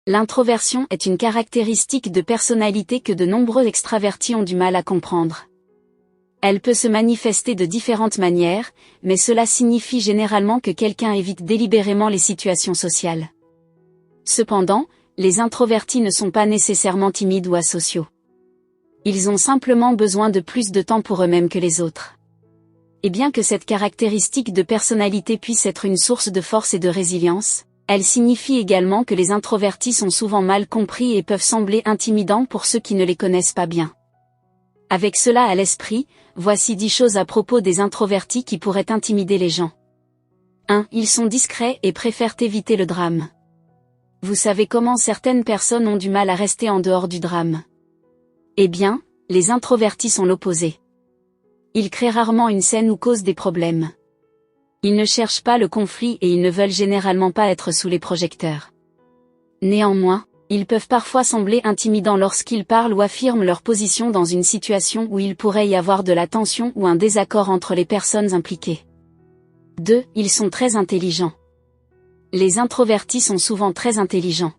L'introversion est une caractéristique de personnalité que de nombreux extravertis ont du mal à comprendre. Elle peut se manifester de différentes manières, mais cela signifie généralement que quelqu'un évite délibérément les situations sociales. Cependant, les introvertis ne sont pas nécessairement timides ou asociaux. Ils ont simplement besoin de plus de temps pour eux-mêmes que les autres. Et bien que cette caractéristique de personnalité puisse être une source de force et de résilience, elle signifie également que les introvertis sont souvent mal compris et peuvent sembler intimidants pour ceux qui ne les connaissent pas bien. Avec cela à l'esprit, voici 10 choses à propos des introvertis qui pourraient intimider les gens. 1. Ils sont discrets et préfèrent éviter le drame. Vous savez comment certaines personnes ont du mal à rester en dehors du drame. Eh bien, les introvertis sont l'opposé. Ils créent rarement une scène ou causent des problèmes. Ils ne cherchent pas le conflit et ils ne veulent généralement pas être sous les projecteurs. Néanmoins, ils peuvent parfois sembler intimidants lorsqu'ils parlent ou affirment leur position dans une situation où il pourrait y avoir de la tension ou un désaccord entre les personnes impliquées. 2. Ils sont très intelligents. Les introvertis sont souvent très intelligents.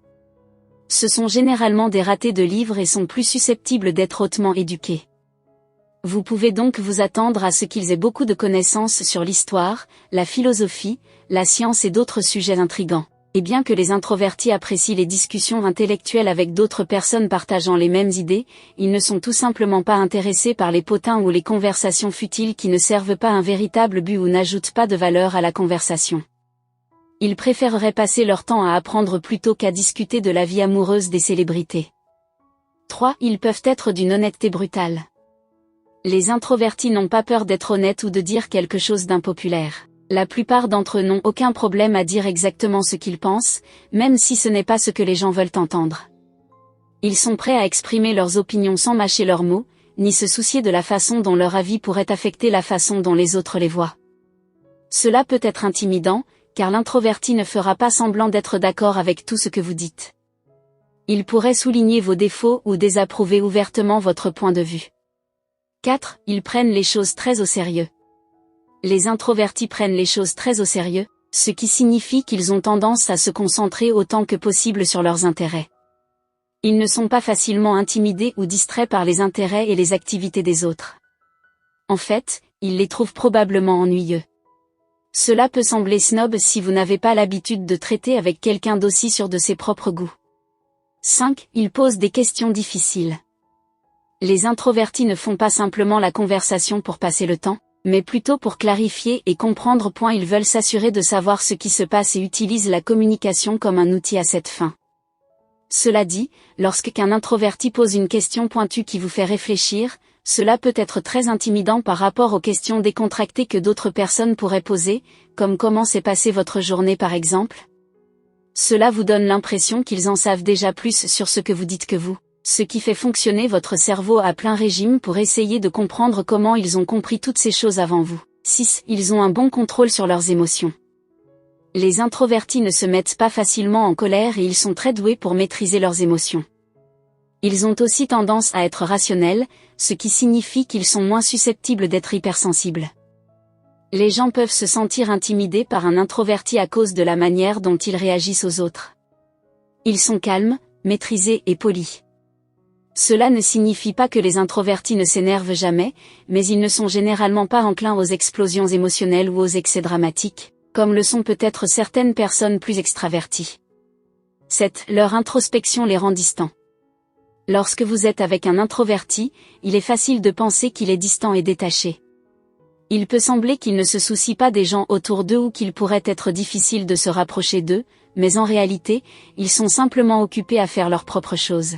Ce sont généralement des ratés de livres et sont plus susceptibles d'être hautement éduqués. Vous pouvez donc vous attendre à ce qu'ils aient beaucoup de connaissances sur l'histoire, la philosophie, la science et d'autres sujets intrigants. Et bien que les introvertis apprécient les discussions intellectuelles avec d'autres personnes partageant les mêmes idées, ils ne sont tout simplement pas intéressés par les potins ou les conversations futiles qui ne servent pas un véritable but ou n'ajoutent pas de valeur à la conversation. Ils préféreraient passer leur temps à apprendre plutôt qu'à discuter de la vie amoureuse des célébrités. 3. Ils peuvent être d'une honnêteté brutale. Les introvertis n'ont pas peur d'être honnêtes ou de dire quelque chose d'impopulaire. La plupart d'entre eux n'ont aucun problème à dire exactement ce qu'ils pensent, même si ce n'est pas ce que les gens veulent entendre. Ils sont prêts à exprimer leurs opinions sans mâcher leurs mots, ni se soucier de la façon dont leur avis pourrait affecter la façon dont les autres les voient. Cela peut être intimidant, car l'introverti ne fera pas semblant d'être d'accord avec tout ce que vous dites. Il pourrait souligner vos défauts ou désapprouver ouvertement votre point de vue. 4. Ils prennent les choses très au sérieux. Les introvertis prennent les choses très au sérieux, ce qui signifie qu'ils ont tendance à se concentrer autant que possible sur leurs intérêts. Ils ne sont pas facilement intimidés ou distraits par les intérêts et les activités des autres. En fait, ils les trouvent probablement ennuyeux. Cela peut sembler snob si vous n'avez pas l'habitude de traiter avec quelqu'un d'aussi sûr de ses propres goûts. 5. Ils posent des questions difficiles. Les introvertis ne font pas simplement la conversation pour passer le temps, mais plutôt pour clarifier et comprendre. Ils veulent s'assurer de savoir ce qui se passe et utilisent la communication comme un outil à cette fin. Cela dit, lorsqu'un introverti pose une question pointue qui vous fait réfléchir, cela peut être très intimidant par rapport aux questions décontractées que d'autres personnes pourraient poser, comme comment s'est passée votre journée par exemple. Cela vous donne l'impression qu'ils en savent déjà plus sur ce que vous dites que vous. Ce qui fait fonctionner votre cerveau à plein régime pour essayer de comprendre comment ils ont compris toutes ces choses avant vous. 6. Ils ont un bon contrôle sur leurs émotions. Les introvertis ne se mettent pas facilement en colère et ils sont très doués pour maîtriser leurs émotions. Ils ont aussi tendance à être rationnels, ce qui signifie qu'ils sont moins susceptibles d'être hypersensibles. Les gens peuvent se sentir intimidés par un introverti à cause de la manière dont ils réagissent aux autres. Ils sont calmes, maîtrisés et polis. Cela ne signifie pas que les introvertis ne s'énervent jamais, mais ils ne sont généralement pas enclins aux explosions émotionnelles ou aux excès dramatiques, comme le sont peut-être certaines personnes plus extraverties. 7. Leur introspection les rend distants. Lorsque vous êtes avec un introverti, il est facile de penser qu'il est distant et détaché. Il peut sembler qu'il ne se soucie pas des gens autour d'eux ou qu'il pourrait être difficile de se rapprocher d'eux, mais en réalité, ils sont simplement occupés à faire leurs propres choses.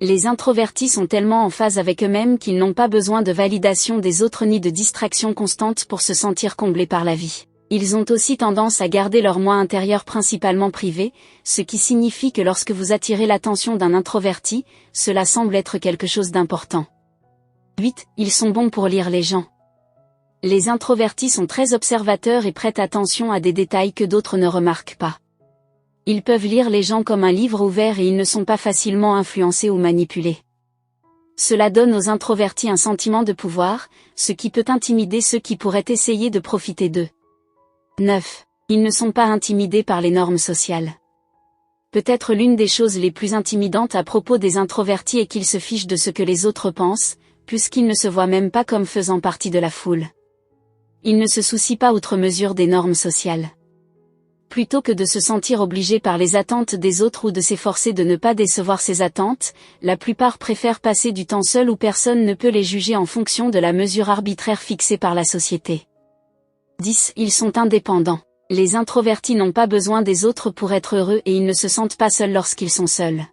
Les introvertis sont tellement en phase avec eux-mêmes qu'ils n'ont pas besoin de validation des autres ni de distraction constante pour se sentir comblés par la vie. Ils ont aussi tendance à garder leur moi intérieur principalement privé, ce qui signifie que lorsque vous attirez l'attention d'un introverti, cela semble être quelque chose d'important. 8. Ils sont bons pour lire les gens. Les introvertis sont très observateurs et prêtent attention à des détails que d'autres ne remarquent pas. Ils peuvent lire les gens comme un livre ouvert et ils ne sont pas facilement influencés ou manipulés. Cela donne aux introvertis un sentiment de pouvoir, ce qui peut intimider ceux qui pourraient essayer de profiter d'eux. 9. Ils ne sont pas intimidés par les normes sociales. Peut-être l'une des choses les plus intimidantes à propos des introvertis est qu'ils se fichent de ce que les autres pensent, puisqu'ils ne se voient même pas comme faisant partie de la foule. Ils ne se soucient pas outre mesure des normes sociales. Plutôt que de se sentir obligés par les attentes des autres ou de s'efforcer de ne pas décevoir ces attentes, la plupart préfèrent passer du temps seuls où personne ne peut les juger en fonction de la mesure arbitraire fixée par la société. 10. Ils sont indépendants. Les introvertis n'ont pas besoin des autres pour être heureux et ils ne se sentent pas seuls lorsqu'ils sont seuls.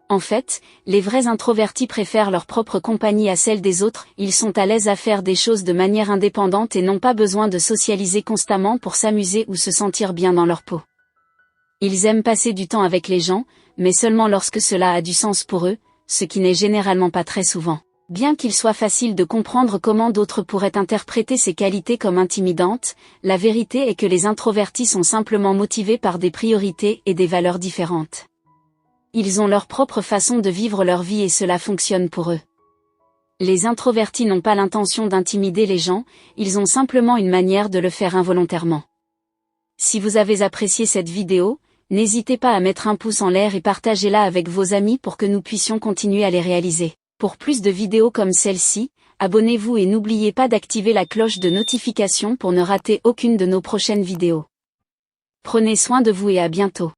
En fait, les vrais introvertis préfèrent leur propre compagnie à celle des autres, ils sont à l'aise à faire des choses de manière indépendante et n'ont pas besoin de socialiser constamment pour s'amuser ou se sentir bien dans leur peau. Ils aiment passer du temps avec les gens, mais seulement lorsque cela a du sens pour eux, ce qui n'est généralement pas très souvent. Bien qu'il soit facile de comprendre comment d'autres pourraient interpréter ces qualités comme intimidantes, la vérité est que les introvertis sont simplement motivés par des priorités et des valeurs différentes. Ils ont leur propre façon de vivre leur vie et cela fonctionne pour eux. Les introvertis n'ont pas l'intention d'intimider les gens, ils ont simplement une manière de le faire involontairement. Si vous avez apprécié cette vidéo, n'hésitez pas à mettre un pouce en l'air et partagez-la avec vos amis pour que nous puissions continuer à les réaliser. Pour plus de vidéos comme celle-ci, abonnez-vous et n'oubliez pas d'activer la cloche de notification pour ne rater aucune de nos prochaines vidéos. Prenez soin de vous et à bientôt.